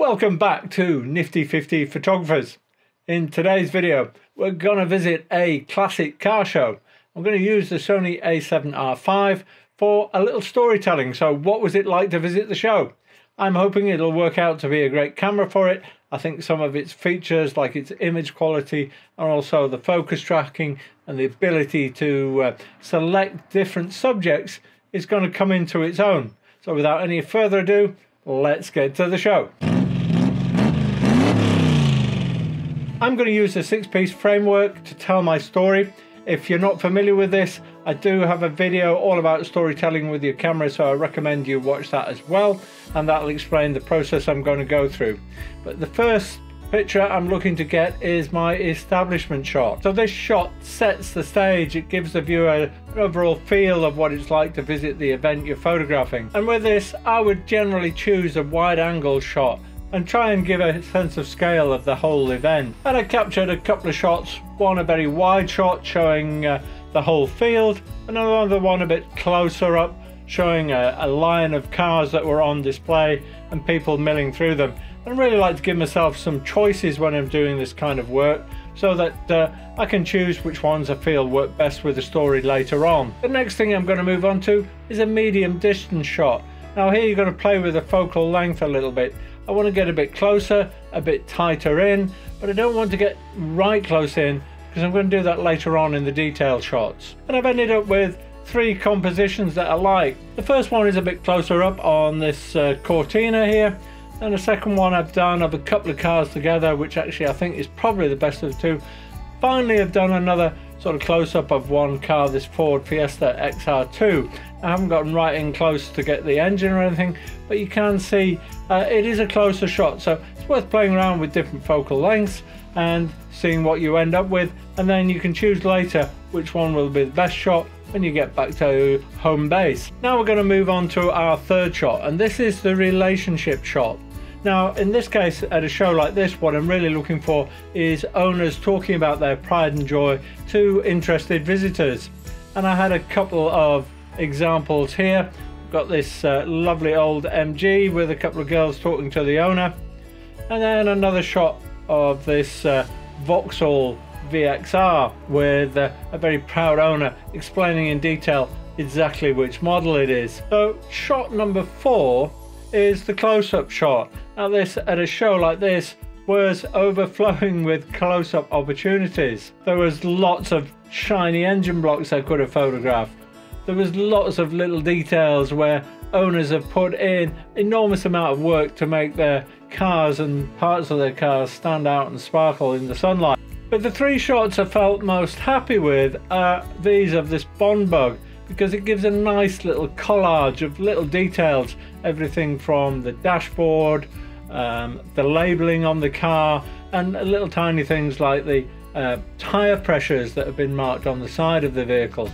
Welcome back to Nifty 50 Photographers. In today's video we're going to visit a classic car show. I'm going to use the Sony A7R V for a little storytelling. So what was it like to visit the show? I'm hoping it'll work out to be a great camera for it. I think some of its features like its image quality and also the focus tracking and the ability to select different subjects is going to come into its own. So without any further ado, let's get to the show. I'm going to use a 6-piece framework to tell my story. If you're not familiar with this, I do have a video all about storytelling with your camera, so I recommend you watch that as well, and that'll explain the process I'm going to go through. But the first picture I'm looking to get is my establishment shot. So this shot sets the stage. It gives the viewer an overall feel of what it's like to visit the event you're photographing. And with this, I would generally choose a wide angle shot and try and give a sense of scale of the whole event. And I captured a couple of shots, one a very wide shot showing the whole field, another one a bit closer up showing a line of cars that were on display and people milling through them. I really like to give myself some choices when I'm doing this kind of work so that I can choose which ones I feel work best with the story later on. The next thing I'm going to move on to is a medium distance shot. Now here you're going to play with the focal length a little bit. I want to get a bit closer, a bit tighter in, but I don't want to get right close in because I'm going to do that later on in the detail shots. And I've ended up with 3 compositions that I like. The first one is a bit closer up on this Cortina here, and the second one I've done of a couple of cars together, which actually I think is probably the best of the two. Finally I've done another sort of close-up of one car, this Ford Fiesta XR2. I haven't gotten right in close to get the engine or anything, but you can see it is a closer shot, so it's worth playing around with different focal lengths and seeing what you end up with, and then you can choose later which one will be the best shot when you get back to home base. Now we're going to move on to our third shot, and this is the relationship shot. Now in this case, at a show like this, what I'm really looking for is owners talking about their pride and joy to interested visitors. And I had a couple of examples here. I've got this lovely old MG with a couple of girls talking to the owner, and then another shot of this Vauxhall VXR with a very proud owner explaining in detail exactly which model it is. So shot number 4 is the close-up shot. Now this, at a show like this, was overflowing with close-up opportunities. There was lots of shiny engine blocks I could have photographed. There was lots of little details where owners have put in enormous amount of work to make their cars and parts of their cars stand out and sparkle in the sunlight. But the 3 shots I felt most happy with are these of this Bond bug, because it gives a nice little collage of little details, everything from the dashboard, the labeling on the car, and little tiny things like the tire pressures that have been marked on the side of the vehicle.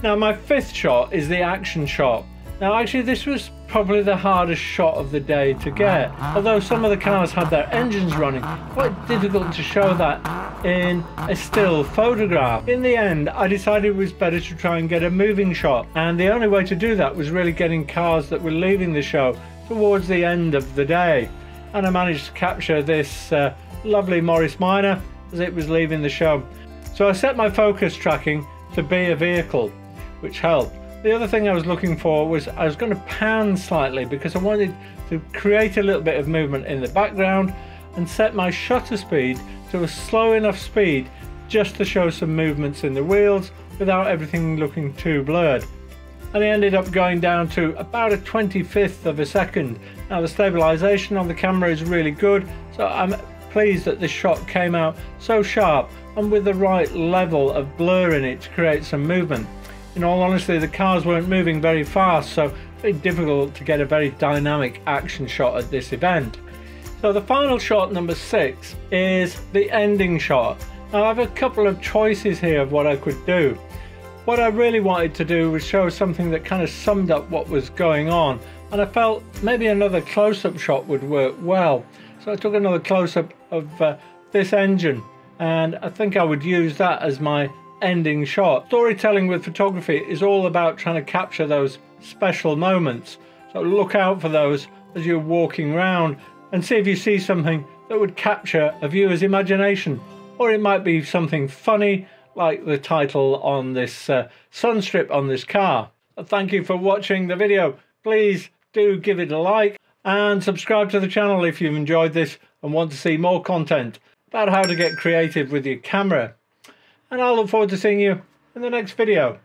Now my 5th shot is the action shot. Now actually this was probably the hardest shot of the day to get. Although some of the cars had their engines running, quite difficult to show that in a still photograph. In the end I decided it was better to try and get a moving shot, and the only way to do that was really getting cars that were leaving the show towards the end of the day. And I managed to capture this lovely Morris Minor as it was leaving the show. So I set my focus tracking to be a vehicle, which helped. The other thing I was looking for was I was going to pan slightly because I wanted to create a little bit of movement in the background and set my shutter speed to a slow enough speed just to show some movements in the wheels without everything looking too blurred. And I ended up going down to about a 25th of a second. Now the stabilization on the camera is really good, so I'm pleased that this shot came out so sharp and with the right level of blur in it to create some movement. In all honesty, the cars weren't moving very fast, so it's very difficult to get a very dynamic action shot at this event. So the final shot, number 6, is the ending shot. Now I have a couple of choices here of what I could do. What I really wanted to do was show something that kind of summed up what was going on, and I felt maybe another close-up shot would work well. So I took another close-up of this engine, and I think I would use that as my ending shot. Storytelling with photography is all about trying to capture those special moments, so look out for those as you're walking around and see if you see something that would capture a viewer's imagination. Or it might be something funny like the title on this sun strip on this car. Thank you for watching the video. Please do give it a like and subscribe to the channel if you've enjoyed this and want to see more content about how to get creative with your camera. And I'll look forward to seeing you in the next video.